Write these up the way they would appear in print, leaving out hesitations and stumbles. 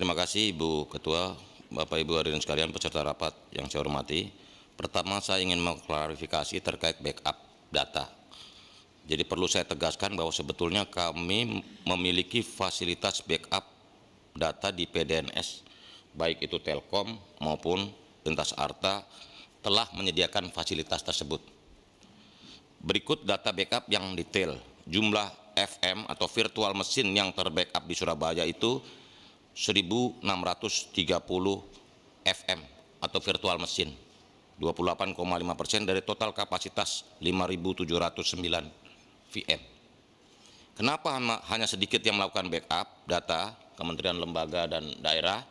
Terima kasih Ibu Ketua, Bapak Ibu hadirin sekalian peserta rapat yang saya hormati. Pertama saya ingin mengklarifikasi terkait backup data. Jadi perlu saya tegaskan bahwa sebetulnya kami memiliki fasilitas backup data di PDNS, baik itu Telkom maupun Lintas Arta telah menyediakan fasilitas tersebut. Berikut data backup yang detail. Jumlah FM atau virtual mesin yang terbackup di Surabaya itu 1.630 FM atau virtual mesin, 28,5% dari total kapasitas 5.709 VM. Kenapa hanya sedikit yang melakukan backup data kementerian, lembaga, dan daerah?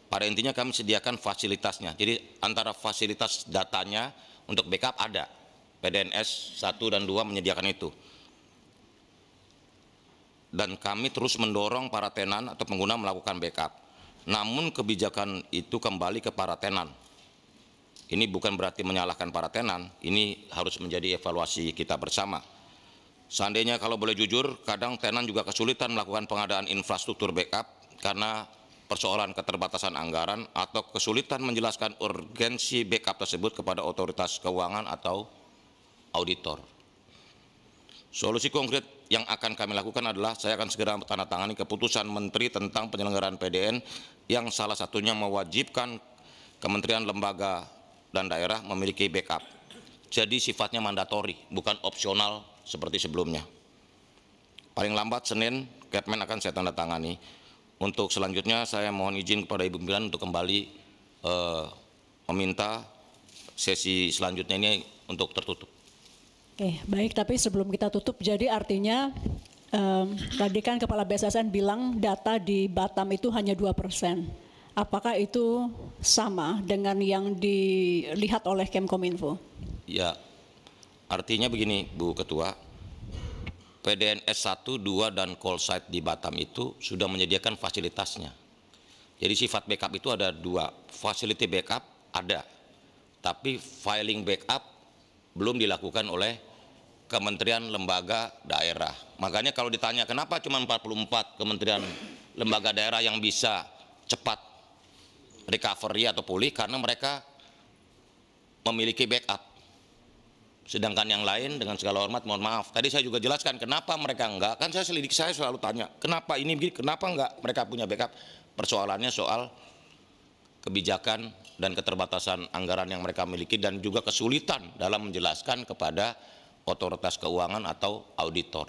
Pada intinya kami sediakan fasilitasnya. Jadi antara fasilitas datanya untuk backup ada. PDNS 1 dan 2 menyediakan itu. Dan kami terus mendorong para tenan atau pengguna melakukan backup. Namun kebijakan itu kembali ke para tenan. Ini bukan berarti menyalahkan para tenan, ini harus menjadi evaluasi kita bersama. Seandainya kalau boleh jujur, kadang tenan juga kesulitan melakukan pengadaan infrastruktur backup karena persoalan keterbatasan anggaran atau kesulitan menjelaskan urgensi backup tersebut kepada otoritas keuangan atau auditor. Solusi konkret yang akan kami lakukan adalah saya akan segera menandatangani keputusan Menteri tentang penyelenggaraan PDN yang salah satunya mewajibkan kementerian, lembaga, dan daerah memiliki backup. Jadi sifatnya mandatori, bukan opsional seperti sebelumnya. Paling lambat Senin, Kepmen akan saya tanda tangani. Untuk selanjutnya saya mohon izin kepada Ibu Pimpinan untuk kembali meminta sesi selanjutnya ini untuk tertutup. Oke, baik, tapi sebelum kita tutup, jadi artinya tadi kan Kepala BSSN bilang data di Batam itu hanya 2%. Apakah itu sama dengan yang dilihat oleh Kemkominfo? Ya, artinya begini Bu Ketua, PDNS 1, 2, dan call site di Batam itu sudah menyediakan fasilitasnya. Jadi sifat backup itu ada dua, facility backup ada, tapi filing backup belum dilakukan oleh kementerian, lembaga, daerah. Makanya kalau ditanya kenapa cuma 44 kementerian, lembaga, daerah yang bisa cepat recovery atau pulih, karena mereka memiliki backup. Sedangkan yang lain dengan segala hormat mohon maaf, tadi saya juga jelaskan kenapa mereka enggak, kan saya selalu tanya kenapa ini begini, kenapa enggak mereka punya backup. Persoalannya soal kebijakan dan keterbatasan anggaran yang mereka miliki dan juga kesulitan dalam menjelaskan kepada otoritas keuangan atau auditor.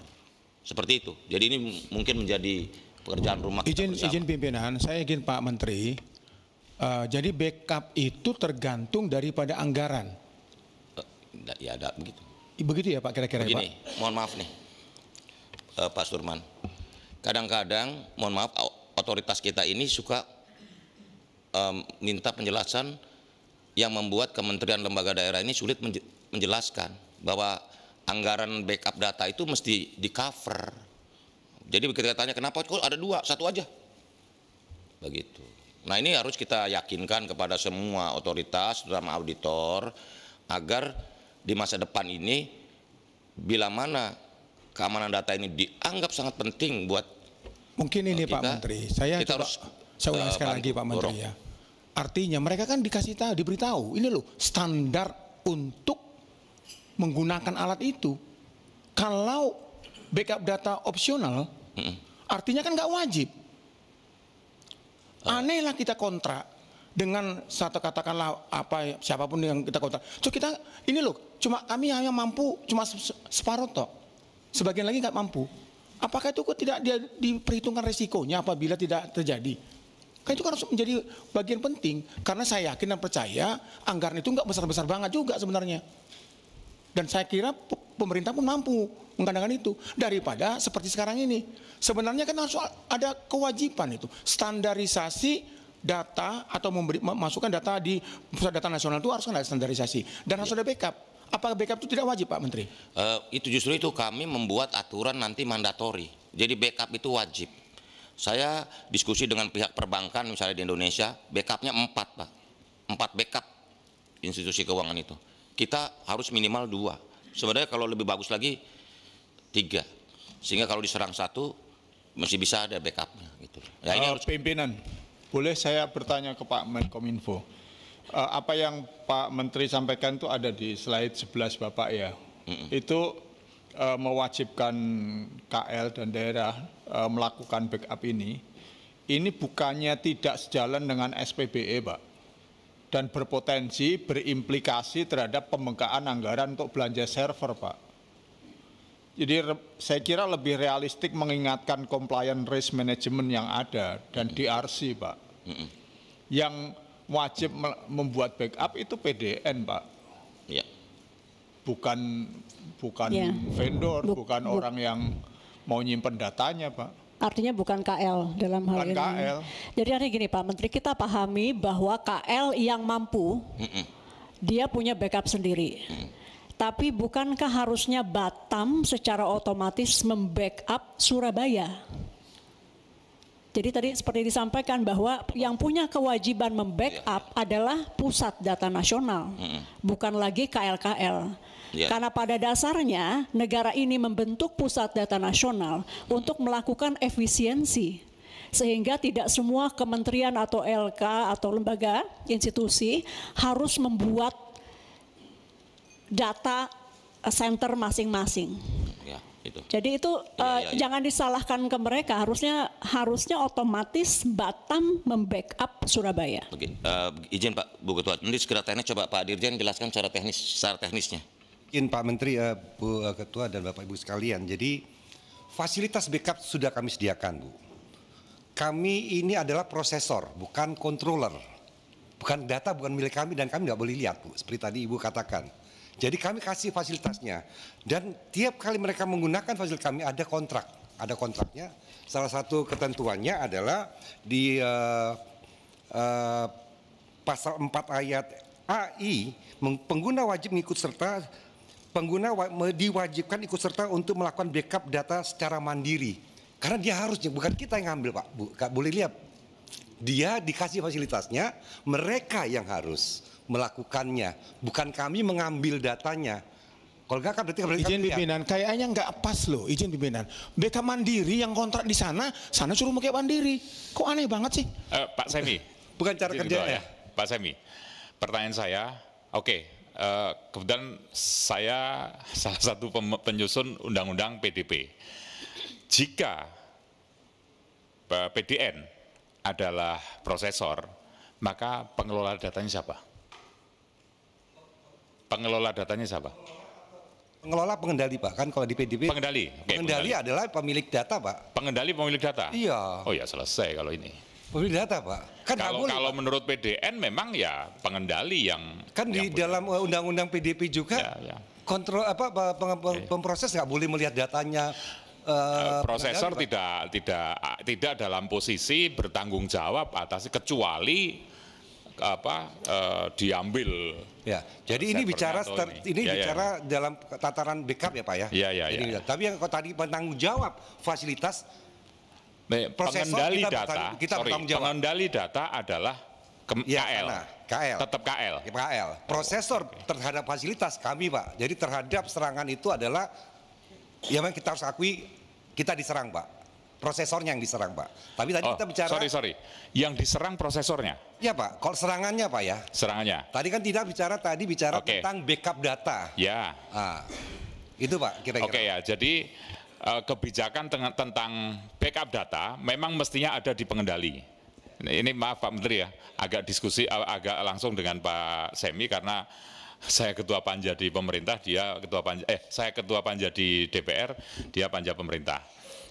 Seperti itu. Jadi ini mungkin menjadi pekerjaan rumah kita bersama. Izin pimpinan, saya ingin Pak Menteri, jadi backup itu tergantung daripada anggaran. Ya ada begitu. Begitu ya Pak kira-kira ya, Pak? Begini, mohon maaf nih Pak Surman. Kadang-kadang, mohon maaf, otoritas kita ini suka minta penjelasan yang membuat kementerian, lembaga, daerah ini sulit menjelaskan bahwa anggaran backup data itu mesti di cover. Jadi kita tanya kenapa kok ada dua, satu aja begitu. Nah ini harus kita yakinkan kepada semua otoritas terutama auditor agar di masa depan ini bila mana keamanan data ini dianggap sangat penting buat mungkin ini kita, Pak Menteri, saya ulang sekali lagi Pak Menteri ya. Artinya mereka kan dikasih tahu, diberitahu, ini loh standar untuk menggunakan alat itu. Kalau backup data opsional, artinya kan nggak wajib. Aneh lah kita kontrak dengan satu katakanlah apa siapapun yang kita kontrak. So kita ini loh, cuma kami hanya mampu cuma separuh toh, sebagian lagi nggak mampu. Apakah itu kok tidak diperhitungkan resikonya apabila tidak terjadi? Kan itu harus menjadi bagian penting karena saya yakin dan percaya anggaran itu nggak besar-besar banget juga sebenarnya. Dan saya kira pemerintah pun mampu mengandalkan itu daripada seperti sekarang ini. Sebenarnya kan harus ada kewajiban itu standarisasi data atau memasukkan data di pusat data nasional itu harus ada standarisasi dan harus ada backup. Apakah backup itu tidak wajib Pak Menteri? Itu justru itu kami membuat aturan nanti mandatori. Jadi backup itu wajib. Saya diskusi dengan pihak perbankan misalnya di Indonesia, backupnya 4 Pak. 4 backup institusi keuangan itu. Kita harus minimal 2. Sebenarnya kalau lebih bagus lagi 3. Sehingga kalau diserang satu, masih bisa ada backupnya gitu. Ya, ini harus pimpinan. Boleh saya bertanya ke Pak Menkominfo? Apa yang Pak Menteri sampaikan itu ada di slide 11 Bapak ya. Itu mewajibkan KL dan daerah melakukan backup ini. Ini bukannya tidak sejalan dengan SPBE, Pak. Dan berpotensi berimplikasi terhadap pembengkakan anggaran untuk belanja server, Pak. Jadi saya kira lebih realistik mengingatkan compliance risk management yang ada dan DRC, Pak. Yang wajib membuat backup itu PDN, Pak. Ya. Bukan Ya. vendor, bukan orang yang mau nyimpen datanya, Pak. Artinya bukan KL dalam hal Bukan ini. KL. Jadi artinya gini Pak Menteri, kita pahami bahwa KL yang mampu, dia punya backup sendiri. Tapi bukankah harusnya Batam secara otomatis membackup Surabaya? Jadi tadi seperti disampaikan bahwa yang punya kewajiban membackup adalah pusat data nasional, bukan lagi KL-KL. Karena pada dasarnya negara ini membentuk pusat data nasional untuk melakukan efisiensi. Sehingga tidak semua kementerian atau LK atau lembaga, institusi harus membuat data center masing-masing. Ya, itu. Jadi itu jangan disalahkan ke mereka, harusnya otomatis Batam membackup Surabaya. Oke, izin Pak Bu Ketua, nanti segera teknis coba Pak Dirjen jelaskan secara teknisnya. Izin Pak Menteri, Bu Ketua dan Bapak Ibu sekalian, jadi fasilitas backup sudah kami sediakan, Bu. Kami ini adalah prosesor, bukan controller. Bukan data, bukan milik kami dan kami nggak boleh lihat, Bu, seperti tadi Ibu katakan. Jadi kami kasih fasilitasnya dan tiap kali mereka menggunakan fasilitas kami ada kontraknya. Salah satu ketentuannya adalah di pasal 4 ayat AI, pengguna wajib mengikut serta, pengguna diwajibkan ikut serta untuk melakukan backup data secara mandiri. Karena dia harusnya, bukan kita yang ngambil Pak, Bu, Kak, boleh lihat. Dia dikasih fasilitasnya, mereka yang harus melakukannya, bukan kami mengambil datanya. Kalau enggak kan berarti izin pimpinan, kayaknya nggak pas loh, izin pimpinan. BK Mandiri yang kontrak di sana suruh pakai Mandiri. Kok aneh banget sih? Pak Semi. Bukan cara kerjanya. Ya, Pak Semi. Pertanyaan saya, kebetulan saya salah satu penyusun Undang-Undang PDP. Jika PDN adalah prosesor, maka pengelola datanya siapa? Pengelola datanya siapa? Pengelola pengendali Pak, kan kalau di PDB. Pengendali. Pengendali adalah pemilik data Pak. Pengendali pemilik data? Iya. Oh ya selesai kalau ini. Pemilik data Pak. Kan kalau menurut PDN memang ya pengendali yang. Kan di dalam Undang-Undang PDP juga kontrol pemproses nggak boleh melihat datanya. Prosesor tidak dalam posisi bertanggung jawab atas kecuali diambil. Ya, jadi ini bicara bicara dalam tataran backup ya Pak ya. Iya. Tapi yang tadi penanggung jawab fasilitas pengendali data. Pengendali data adalah KL. Tetap KL. Prosesor terhadap fasilitas kami Pak. Jadi terhadap serangan itu adalah ya memang kita harus akui kita diserang Pak. Prosesornya yang diserang Pak. Tapi tadi kita bicara. Sorry. Yang diserang prosesornya? Ya Pak, kalau serangannya Pak ya. Serangannya. Tadi kan tidak bicara tentang backup data. Ya. Itu Pak kira-kira. Oke ya, jadi kebijakan tentang backup data memang mestinya ada di pengendali. Ini maaf Pak Menteri ya, agak agak langsung dengan Pak Semi karena saya ketua panja di pemerintah, saya ketua panja di DPR, dia panja pemerintah.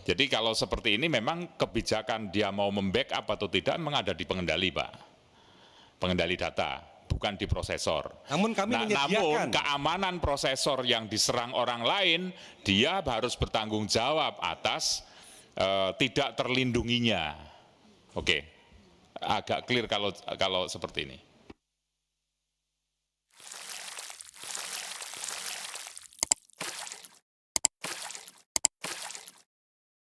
Jadi kalau seperti ini memang kebijakan dia mau membackup atau tidak memang ada di pengendali Pak. Pengendali data, bukan di prosesor. Namun kami menyediakan. Namun keamanan prosesor yang diserang orang lain, dia harus bertanggung jawab atas tidak terlindunginya. Oke, agak clear kalau seperti ini.